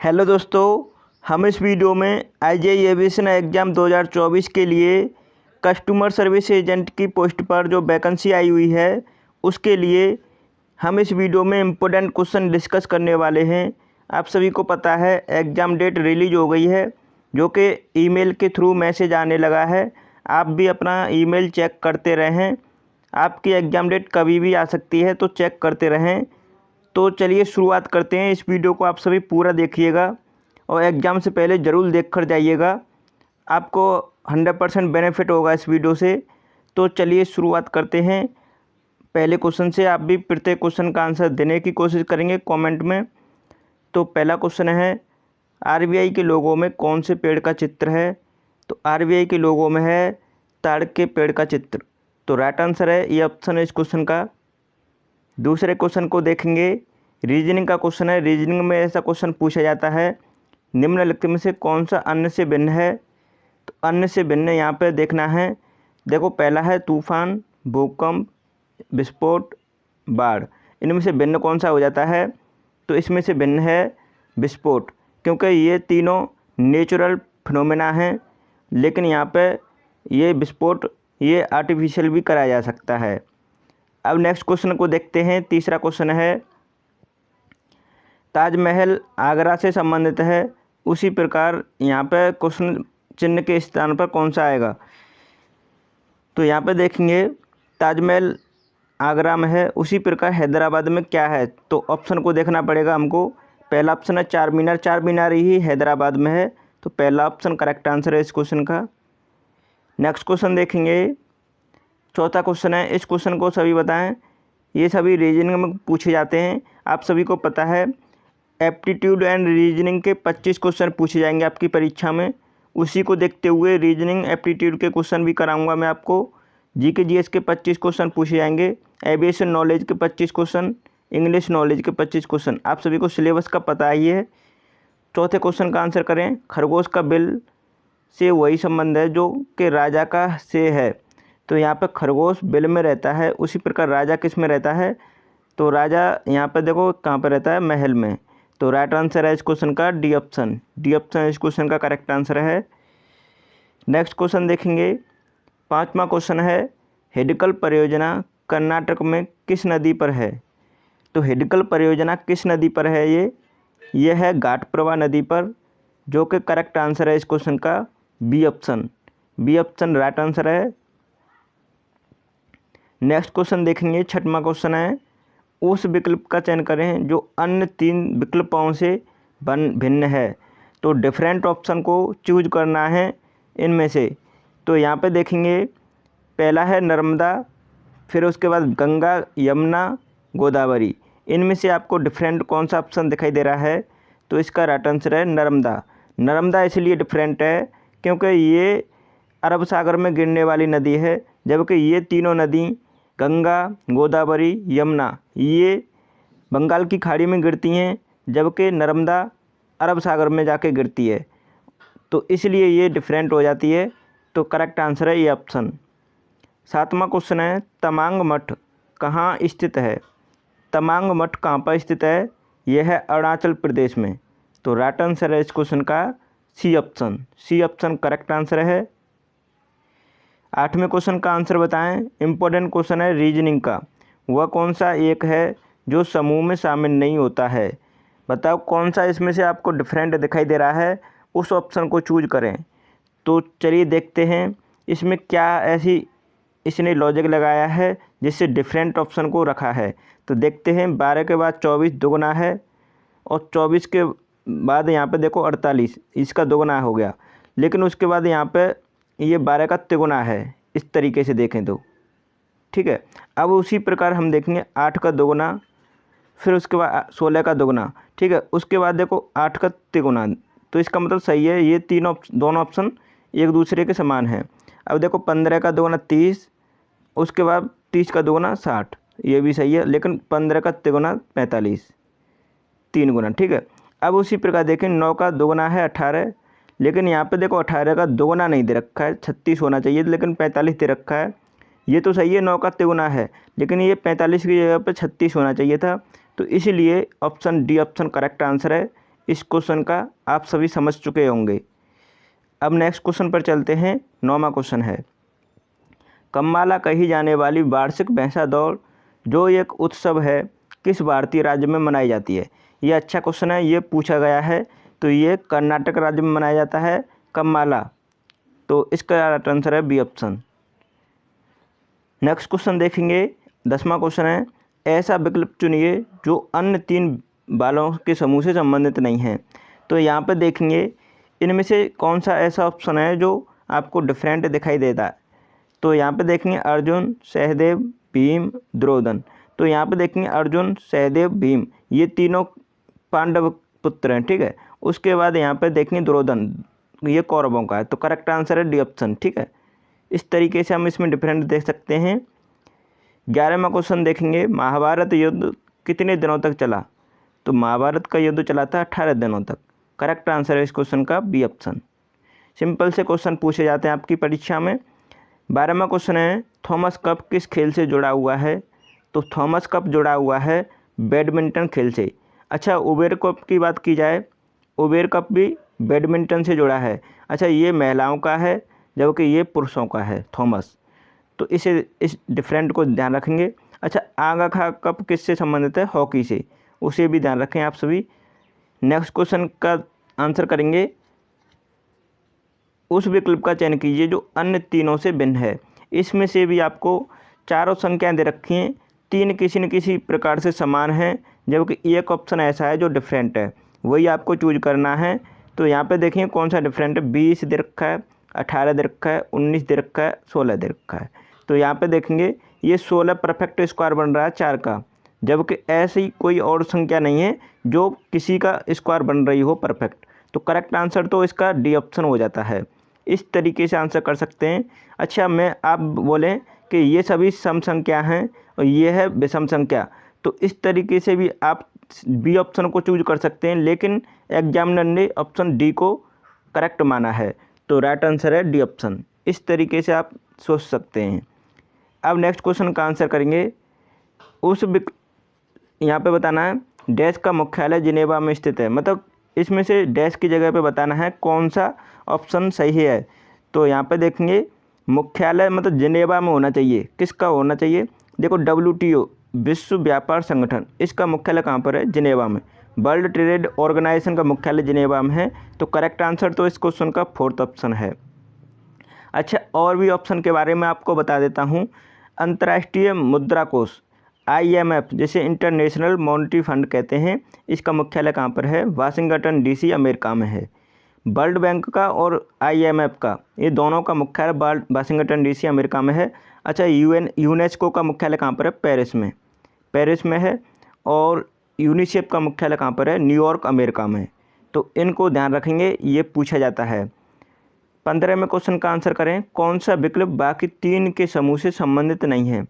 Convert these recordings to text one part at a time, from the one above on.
Hello दोस्तों, हम इस वीडियो में IJE एविएशन एग्ज़ाम 2024 के लिए कस्टमर सर्विस एजेंट की पोस्ट पर जो वैकेंसी आई हुई है उसके लिए हम इस वीडियो में इम्पोर्टेंट क्वेश्चन डिस्कस करने वाले हैं। आप सभी को पता है एग्ज़ाम डेट रिलीज हो गई है, जो कि ईमेल के थ्रू मैसेज आने लगा है। आप भी अपना ईमेल चेक करते रहें, आपकी एग्ज़ाम डेट कभी भी आ सकती है, तो चेक करते रहें। तो चलिए शुरुआत करते हैं। इस वीडियो को आप सभी पूरा देखिएगा और एग्ज़ाम से पहले ज़रूर देख कर जाइएगा, आपको 100% बेनिफिट होगा इस वीडियो से। तो चलिए शुरुआत करते हैं पहले क्वेश्चन से। आप भी प्रत्येक क्वेश्चन का आंसर देने की कोशिश करेंगे कमेंट में। तो पहला क्वेश्चन है, RBI के लोगो में कौन से पेड़ का चित्र है? तो RBI के लोगो में है ताड़ के पेड़ का चित्र। तो राइट आंसर है ये ऑप्शन है इस क्वेश्चन का। दूसरे क्वेश्चन को देखेंगे, रीजनिंग का क्वेश्चन है। रीजनिंग में ऐसा क्वेश्चन पूछा जाता है, निम्नलिखित में से कौन सा अन्य से भिन्न है? तो अन्य से भिन्न यहाँ पे देखना है। देखो, पहला है तूफान, भूकंप, विस्फोट, बाढ़। इनमें से भिन्न कौन सा हो जाता है? तो इसमें से भिन्न है विस्फोट, क्योंकि ये तीनों नेचुरल फिनोमेना हैं, लेकिन यहाँ पे ये विस्फोट ये आर्टिफिशियल भी कराया जा सकता है। अब नेक्स्ट क्वेश्चन को देखते हैं। तीसरा क्वेश्चन है, ताजमहल आगरा से संबंधित है, उसी प्रकार यहाँ पे क्वेश्चन चिन्ह के स्थान पर कौन सा आएगा? तो यहाँ पे देखेंगे ताजमहल आगरा में है, उसी प्रकार हैदराबाद में क्या है? तो ऑप्शन को देखना पड़ेगा हमको। पहला ऑप्शन है चार मीनार, चार मीनार ही हैदराबाद में है, तो पहला ऑप्शन करेक्ट आंसर है इस क्वेश्चन का। नेक्स्ट क्वेश्चन देखेंगे, चौथा क्वेश्चन है। इस क्वेश्चन को सभी बताएं, ये सभी रीजनिंग में पूछे जाते हैं। आप सभी को पता है एप्टीट्यूड एंड रीजनिंग के 25 क्वेश्चन पूछे जाएंगे आपकी परीक्षा में। उसी को देखते हुए रीजनिंग एप्टीट्यूड के क्वेश्चन भी कराऊंगा मैं आपको। GK GS के 25 क्वेश्चन पूछे जाएंगे, एविएशन नॉलेज के 25 क्वेश्चन, इंग्लिश नॉलेज के 25 क्वेश्चन। आप सभी को सिलेबस का पता ही है। चौथे क्वेश्चन का आंसर करें, खरगोश का बिल से वही संबंध है जो कि राजा का से है। तो यहाँ पर खरगोश बिल में रहता है, उसी प्रकार राजा किस में रहता है? तो राजा यहाँ पर देखो कहाँ पर रहता है, महल में। तो राइट आंसर है इस क्वेश्चन का डी ऑप्शन। डी ऑप्शन इस क्वेश्चन का करेक्ट आंसर है। नेक्स्ट क्वेश्चन देखेंगे, पांचवा क्वेश्चन है, हिडकल परियोजना कर्नाटक में किस नदी पर है? तो हिडकल परियोजना किस नदी पर है? ये है घाटप्रभा नदी पर, जो कि करेक्ट आंसर है इस क्वेश्चन का B option. B option right answer है। नेक्स्ट क्वेश्चन देखेंगे, छठवां क्वेश्चन है, उस विकल्प का चयन करें जो अन्य तीन विकल्पों से भिन्न है। तो डिफरेंट ऑप्शन को चूज करना है इनमें से। तो यहाँ पे देखेंगे, पहला है नर्मदा, फिर उसके बाद गंगा, यमुना, गोदावरी। इनमें से आपको डिफरेंट कौन सा ऑप्शन दिखाई दे रहा है? तो इसका राइट आंसर है नर्मदा। नर्मदा इसलिए डिफरेंट है क्योंकि ये अरब सागर में गिरने वाली नदी है, जबकि ये तीनों नदी गंगा, गोदावरी, यमुना ये बंगाल की खाड़ी में गिरती हैं, जबकि नर्मदा अरब सागर में जाके गिरती है। तो इसलिए ये डिफरेंट हो जाती है। तो करेक्ट आंसर है ये ऑप्शन। सातवां क्वेश्चन है, तमांग मठ कहाँ स्थित है? तमांग मठ कहाँ पर स्थित है? यह है अरुणाचल प्रदेश में। तो राइट आंसर है इस क्वेश्चन का C option. C option correct answer है। आठवें क्वेश्चन का आंसर बताएं। इम्पोर्टेंट क्वेश्चन है रीजनिंग का, वह कौन सा एक है जो समूह में शामिल नहीं होता है? बताओ कौन सा इसमें से आपको डिफरेंट दिखाई दे रहा है, उस ऑप्शन को चूज करें। तो चलिए देखते हैं इसमें क्या ऐसी इसने लॉजिक लगाया है जिससे डिफरेंट ऑप्शन को रखा है। तो देखते हैं, 12 के बाद 24 दोगुना है, और 24 के बाद यहाँ पे देखो 48, इसका दोगुना हो गया। लेकिन उसके बाद यहाँ पे ये 12 का तिगुना है, इस तरीके से देखें तो ठीक है। अब उसी प्रकार हम देखेंगे 8 का दोगुना, फिर उसके बाद 16 का दोगुना, ठीक है। उसके बाद देखो 8 का तिगुना। तो इसका मतलब सही है, ये दोनों ऑप्शन एक दूसरे के समान हैं। अब देखो 15 का दोगुना 30, उसके बाद 30 का दोगुना 60, ये भी सही है। लेकिन 15 का तिगुना 45, 3 गुना, ठीक है। अब उसी प्रकार देखें 9 का दोगुना है 18, लेकिन यहाँ पे देखो 18 का दोगुना नहीं दे रखा है, 36 होना चाहिए, लेकिन 45 दे रखा है। ये तो सही है, 9 का तिगुना है, लेकिन ये 45 की जगह पे 36 होना चाहिए था। तो इसीलिए option D option correct answer है इस क्वेश्चन का आप सभी समझ चुके होंगे। अब नेक्स्ट क्वेश्चन पर चलते हैं। 9वां क्वेश्चन है, कम्माला कही जाने वाली वार्षिक भैंसा दौड़ जो एक उत्सव है किस भारतीय राज्य में मनाई जाती है। ये अच्छा क्वेश्चन है, ये पूछा गया है। तो ये कर्नाटक राज्य में मनाया जाता है कम्माला। तो इसका आंसर है बी ऑप्शन। नेक्स्ट क्वेश्चन देखेंगे। 10वां क्वेश्चन है, ऐसा विकल्प चुनिए जो अन्य 3 बालों के समूह से संबंधित नहीं है। तो यहाँ पर देखेंगे इनमें से कौन सा ऐसा ऑप्शन है जो आपको डिफरेंट दिखाई देता है। तो यहाँ पे देखेंगे अर्जुन, सहदेव, भीम, द्रोणन। तो यहाँ पे देखेंगे अर्जुन, सहदेव, भीम, ये तीनों पांडव पुत्र हैं, ठीक है। उसके बाद यहाँ पे देखेंगे द्रोणन, ये कौरवों का है। तो करेक्ट आंसर है डी ऑप्शन, ठीक है। इस तरीके से हम इसमें डिफरेंट देख सकते हैं। 11वां क्वेश्चन देखेंगे, महाभारत युद्ध कितने दिनों तक चला। तो महाभारत का युद्ध चला था 18 दिनों तक। करेक्ट आंसर है इस क्वेश्चन का बी ऑप्शन। सिंपल से क्वेश्चन पूछे जाते हैं आपकी परीक्षा में। 12वां क्वेश्चन है, थॉमस कप किस खेल से जुड़ा हुआ है। तो थॉमस कप जुड़ा हुआ है बैडमिंटन खेल से। अच्छा, उबेर कप की बात की जाए, उबेर कप भी बैडमिंटन से जुड़ा है। अच्छा, ये महिलाओं का है जबकि ये पुरुषों का है थॉमस। तो इस डिफरेंट को ध्यान रखेंगे। अच्छा, आगा खा कप किससे संबंधित है, हॉकी से, उसे भी ध्यान रखें आप सभी। नेक्स्ट क्वेश्चन का आंसर करेंगे, उस विकल्प का चयन कीजिए जो अन्य तीनों से भिन्न है। इसमें से भी आपको चारों संख्याएं दे रखी हैं, 3 किसी न किसी प्रकार से समान हैं जबकि एक ऑप्शन ऐसा है जो डिफरेंट है, वही आपको चूज करना है। तो यहाँ पे देखिए कौन सा डिफरेंट है। 20 दे रखा है, 18 दे रखा है, 19 दे रखा है, 16 दे रखा है। तो यहाँ पे देखेंगे ये 16 परफेक्ट स्क्वायर बन रहा है 4 का, जबकि ऐसी कोई और संख्या नहीं है जो किसी का स्क्वायर बन रही हो परफेक्ट। तो करेक्ट आंसर तो इसका डी ऑप्शन हो जाता है। इस तरीके से आंसर कर सकते हैं। अच्छा, मैं आप बोलें कि ये सभी सम संख्या हैं और ये है विषम संख्या, तो इस तरीके से भी आप बी ऑप्शन को चूज कर सकते हैं, लेकिन एग्जामिनर ने ऑप्शन डी को करेक्ट माना है। तो राइट आंसर है डी ऑप्शन। इस तरीके से आप सोच सकते हैं। अब नेक्स्ट क्वेश्चन का आंसर करेंगे। यहाँ पे बताना है डैश का मुख्यालय जिनेवा में स्थित है। मतलब इसमें से डैश की जगह पे बताना है कौन सा ऑप्शन सही है। तो यहाँ पे देखेंगे मुख्यालय मतलब जिनेवा में होना चाहिए। किसका होना चाहिए, देखो WTO विश्व व्यापार संगठन, इसका मुख्यालय कहाँ पर है, जिनेवा में। वर्ल्ड ट्रेड ऑर्गेनाइजेशन का मुख्यालय जिनेवा में है। तो करेक्ट आंसर तो इस क्वेश्चन का 4th ऑप्शन है। अच्छा, और भी ऑप्शन के बारे में आपको बता देता हूँ। अंतर्राष्ट्रीय मुद्रा कोष IMF, जिसे इंटरनेशनल मॉनेटरी फंड कहते हैं, इसका मुख्यालय कहाँ पर है, वाशिंगटन DC अमेरिका में है। वर्ल्ड बैंक का और IMF का, ये दोनों का मुख्यालय वाशिंगटन DC अमेरिका में है। अच्छा, यूनेस्को का मुख्यालय कहाँ पर है, पेरिस में है। और यूनिसेफ का मुख्यालय कहाँ पर है, न्यूयॉर्क अमेरिका में। तो इनको ध्यान रखेंगे, ये पूछा जाता है। 15वें क्वेश्चन का आंसर करें, कौन सा विकल्प बाकी 3 के समूह से संबंधित नहीं है।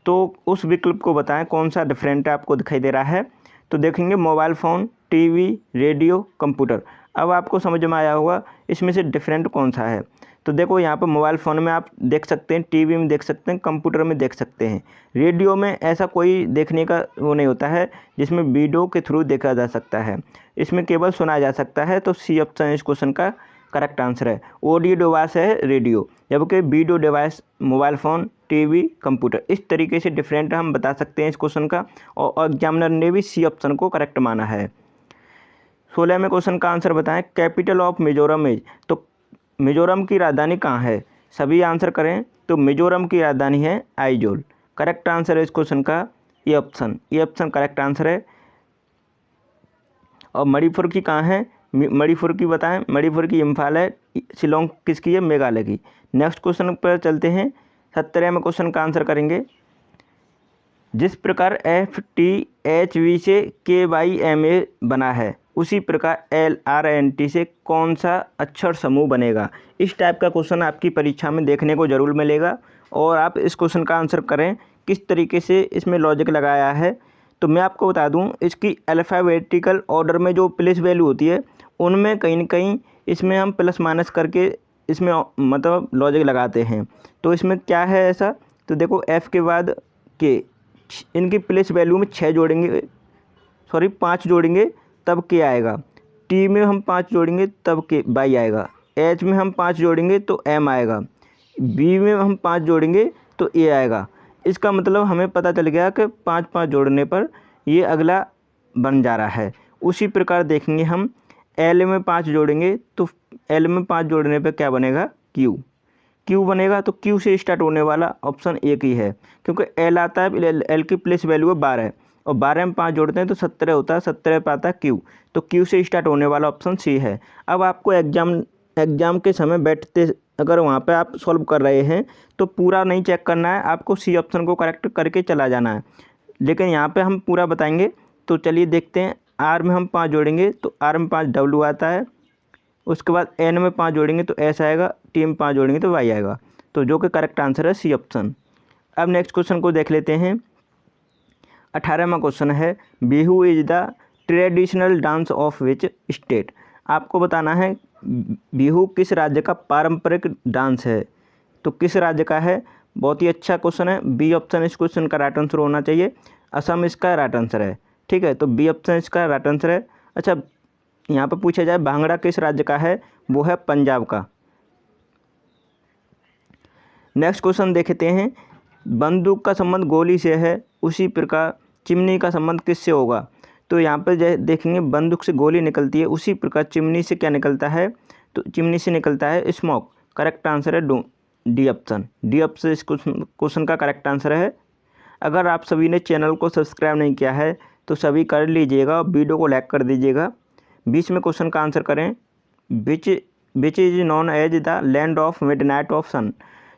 तो उस विकल्प को बताएं कौन सा डिफरेंट आपको दिखाई दे रहा है। तो देखेंगे mobile phone, TV, radio, computer. अब आपको समझ में आया होगा इसमें से डिफरेंट कौन सा है। तो देखो यहाँ पर मोबाइल फ़ोन में आप देख सकते हैं, टीवी में देख सकते हैं, कंप्यूटर में देख सकते हैं। रेडियो में ऐसा कोई देखने का वो नहीं होता है जिसमें वीडियो के थ्रू देखा जा सकता है, इसमें केवल सुना जा सकता है। तो सी ऑप्शन इस क्वेश्चन का करेक्ट आंसर है। ऑडियो डिवाइस है रेडियो, जबकि video device mobile phone, TV, computer. इस तरीके से डिफरेंट हम बता सकते हैं इस क्वेश्चन का, और एग्जामिनर ने भी सी ऑप्शन को करेक्ट माना है। 16वें क्वेश्चन का आंसर बताएं, कैपिटल ऑफ मिजोरम इज। तो मिजोरम की राजधानी कहाँ है, सभी आंसर करें। तो मिजोरम की राजधानी है आइजोल। करेक्ट आंसर है इस क्वेश्चन का ये ऑप्शन करेक्ट आंसर है। और मणिपुर की कहाँ है, मणिपुर की बताएं। मणिपुर की इम्फाल है। शिलोंग किसकी है, मेघालय की। नेक्स्ट क्वेश्चन पर चलते हैं। 17वें क्वेश्चन का आंसर करेंगे, जिस प्रकार FTHV से KYMA बना है उसी प्रकार LRNT से कौन सा अक्षर समूह बनेगा। इस टाइप का क्वेश्चन आपकी परीक्षा में देखने को ज़रूर मिलेगा, और आप इस क्वेश्चन का आंसर करें किस तरीके से इसमें लॉजिक लगाया है। तो मैं आपको बता दूं, इसकी अल्फ़ाबेटिकल ऑर्डर में जो प्लेस वैल्यू होती है उनमें कहीं न कहीं इसमें हम प्लस माइनस करके इसमें मतलब लॉजिक लगाते हैं। तो इसमें क्या है ऐसा, तो देखो F के बाद के, इनकी प्लेस वैल्यू में 5 जोड़ेंगे तब के आएगा। टी में हम 5 जोड़ेंगे तब के वाई आएगा, एच में हम 5 जोड़ेंगे तो एम आएगा, बी में हम 5 जोड़ेंगे तो ए आएगा। इसका मतलब हमें पता चल गया कि 5 5 जोड़ने पर ये अगला बन जा रहा है। उसी प्रकार देखेंगे हम एल में 5 जोड़ेंगे तो एल में 5 जोड़ने पर क्या बनेगा, क्यू। क्यू बनेगा तो क्यू से स्टार्ट होने वाला ऑप्शन एक ही है, क्योंकि एल आता है, एल की प्लेस वैल्यू है 12 और 12 में 5 जोड़ते हैं तो 17 होता है, 17 पे आता है क्यू, तो क्यू से स्टार्ट होने वाला ऑप्शन सी है। अब आपको एग्ज़ाम के समय बैठते अगर वहाँ पे आप सॉल्व कर रहे हैं तो पूरा नहीं चेक करना है, आपको सी ऑप्शन को करेक्ट करके चला जाना है, लेकिन यहाँ पे हम पूरा बताएंगे। तो चलिए देखते हैं, आर में हम 5 जोड़ेंगे तो आर में 5 डब्ल्यू आता है, उसके बाद एन में 5 जोड़ेंगे तो एस आएगा, टी में 5 जोड़ेंगे तो वाई आएगा, तो जो कि करेक्ट आंसर है सी ऑप्शन। अब नेक्स्ट क्वेश्चन को देख लेते हैं। 18वां क्वेश्चन है, Bihu is the traditional dance of which state. आपको बताना है बिहू किस राज्य का पारंपरिक डांस है, तो किस राज्य का है। बहुत ही अच्छा क्वेश्चन है, बी ऑप्शन इस क्वेश्चन का राइट आंसर होना चाहिए, असम इसका राइट आंसर है। ठीक है, तो बी ऑप्शन इसका राइट आंसर है। अच्छा, यहाँ पर पूछा जाए भांगड़ा किस राज्य का है, वो है पंजाब का। नेक्स्ट क्वेश्चन देखते हैं, बंदूक का संबंध गोली से है, उसी प्रकार चिमनी का संबंध किससे होगा। तो यहाँ पर देखेंगे बंदूक से गोली निकलती है, उसी प्रकार चिमनी से क्या निकलता है, तो चिमनी से निकलता है स्मोक। करेक्ट आंसर है डी ऑप्शन। डी ऑप्शन इस क्वेश्चन का करेक्ट आंसर है। अगर आप सभी ने चैनल को सब्सक्राइब नहीं किया है तो सभी कर लीजिएगा और वीडियो को लाइक कर दीजिएगा। बीच में क्वेश्चन का आंसर करें, which is known as the land of midnight of sun.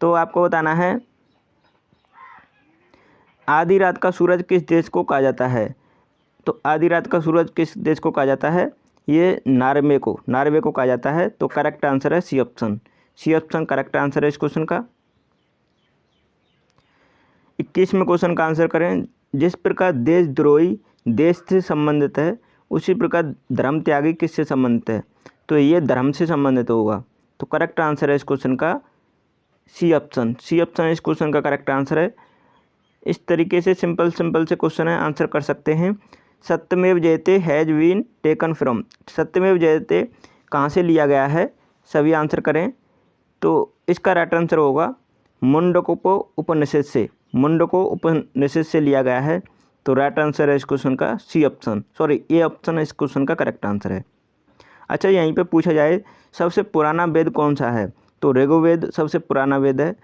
तो आपको बताना है आधी रात का सूरज किस देश को कहा जाता है। तो आधी रात का सूरज किस देश को कहा जाता है, ये नॉर्वे को कहा जाता है। तो करेक्ट आंसर है C option. C option correct answer है इस क्वेश्चन का। 21वें क्वेश्चन का आंसर करें, जिस प्रकार देशद्रोही देश से संबंधित है उसी प्रकार धर्म त्यागी किससे संबंधित है। तो ये धर्म से संबंधित होगा, तो करेक्ट आंसर है इस क्वेश्चन का सी ऑप्शन। सी ऑप्शन इस क्वेश्चन का करेक्ट आंसर है। इस तरीके से सिंपल से क्वेश्चन है, आंसर कर सकते हैं। सत्यमेव जयते हैज़ बीन टेकन फ्रॉम। सत्यमेव जयते कहाँ से लिया गया है, सभी आंसर करें। तो इसका राइट आंसर होगा मुंडको उपनिषद से। मुंडको उपनिषद से लिया गया है, तो राइट आंसर है इस क्वेश्चन का C option, sorry A option इस क्वेश्चन का करेक्ट आंसर है। अच्छा, यहीं पे पूछा जाए सबसे पुराना वेद कौन सा है, तो ऋग्वेद सबसे पुराना वेद है।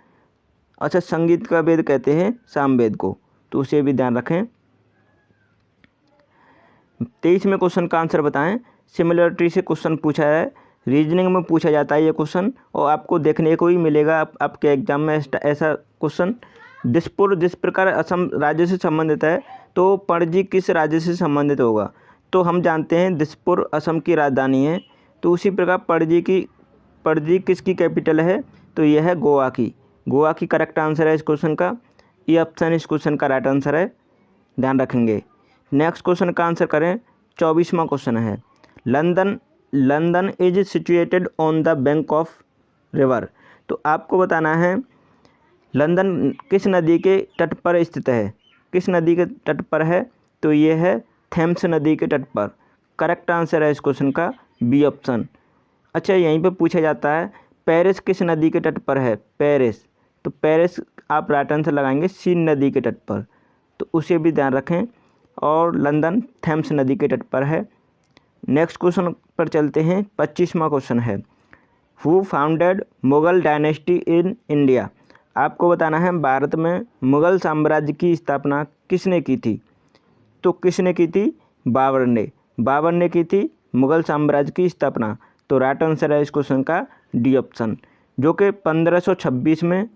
अच्छा, संगीत का वेद कहते हैं सामवेद को, तो उसे भी ध्यान रखें। 23वें क्वेश्चन का आंसर बताएं। सिमिलरिटी से क्वेश्चन पूछा है, रीजनिंग में पूछा जाता है ये क्वेश्चन और आपको देखने को ही मिलेगा आपके एग्जाम में ऐसा क्वेश्चन। दिसपुर जिस प्रकार असम राज्य से संबंधित है तो पणजी किस राज्य से संबंधित होगा। तो हम जानते हैं दिसपुर असम की राजधानी है, तो उसी प्रकार पणजी किसकी कैपिटल है, तो यह है गोवा की। गोवा की करेक्ट आंसर है इस क्वेश्चन का। ये ऑप्शन इस क्वेश्चन का राइट आंसर है, ध्यान रखेंगे। नेक्स्ट क्वेश्चन का आंसर करें। 24वां क्वेश्चन है, London is situated on the bank of river. तो आपको बताना है लंदन किस नदी के तट पर स्थित है। किस नदी के तट पर है, तो ये है थेम्स नदी के तट पर। करेक्ट आंसर है इस क्वेश्चन का बी ऑप्शन। अच्छा, यहीं पे पूछा जाता है पेरिस किस नदी के तट पर है, पेरिस। तो पेरिस आप राइट आंसर लगाएंगे सीन नदी के तट पर, तो उसे भी ध्यान रखें। और लंदन थेम्स नदी के तट पर है। नेक्स्ट क्वेश्चन पर चलते हैं। 25वां क्वेश्चन है, who founded Mughal dynasty in India. आपको बताना है भारत में मुगल साम्राज्य की स्थापना किसने की थी। तो किसने की थी, बाबर ने की थी मुगल साम्राज्य की स्थापना। तो राइट आंसर है इस क्वेश्चन का डी ऑप्शन, जो कि 1526 में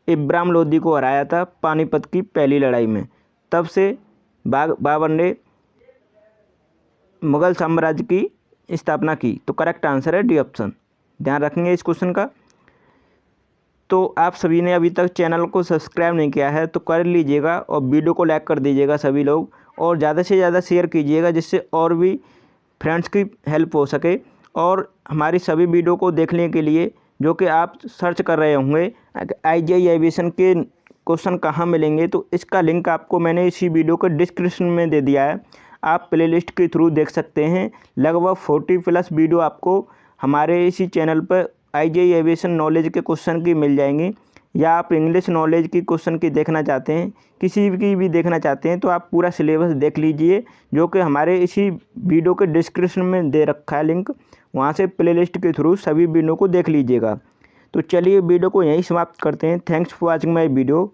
इब्राहिम लोदी को हराया था पानीपत की पहली लड़ाई में। तब से बाबर ने मुगल साम्राज्य की स्थापना की। तो करेक्ट आंसर है डी ऑप्शन, ध्यान रखेंगे इस क्वेश्चन का। तो आप सभी ने अभी तक चैनल को सब्सक्राइब नहीं किया है तो कर लीजिएगा और वीडियो को लाइक कर दीजिएगा सभी लोग, और ज़्यादा से ज़्यादा शेयर कीजिएगा जिससे और भी फ्रेंड्स की हेल्प हो सके। और हमारी सभी वीडियो को देखने के लिए जो कि आप सर्च कर रहे होंगे IGI एविएशन के क्वेश्चन कहाँ मिलेंगे, तो इसका लिंक आपको मैंने इसी वीडियो के डिस्क्रिप्शन में दे दिया है। आप प्लेलिस्ट के थ्रू देख सकते हैं। लगभग 40+ वीडियो आपको हमारे इसी चैनल पर IJE एविएशन नॉलेज के क्वेश्चन की मिल जाएंगी। या आप इंग्लिश नॉलेज की क्वेश्चन की देखना चाहते हैं, किसी की भी देखना चाहते हैं, तो आप पूरा सिलेबस देख लीजिए, जो कि हमारे इसी वीडियो के डिस्क्रिप्शन में दे रखा है लिंक। वहाँ से प्लेलिस्ट के थ्रू सभी वीडियो को देख लीजिएगा। तो चलिए वीडियो को यहीं समाप्त करते हैं। Thanks for watching my video.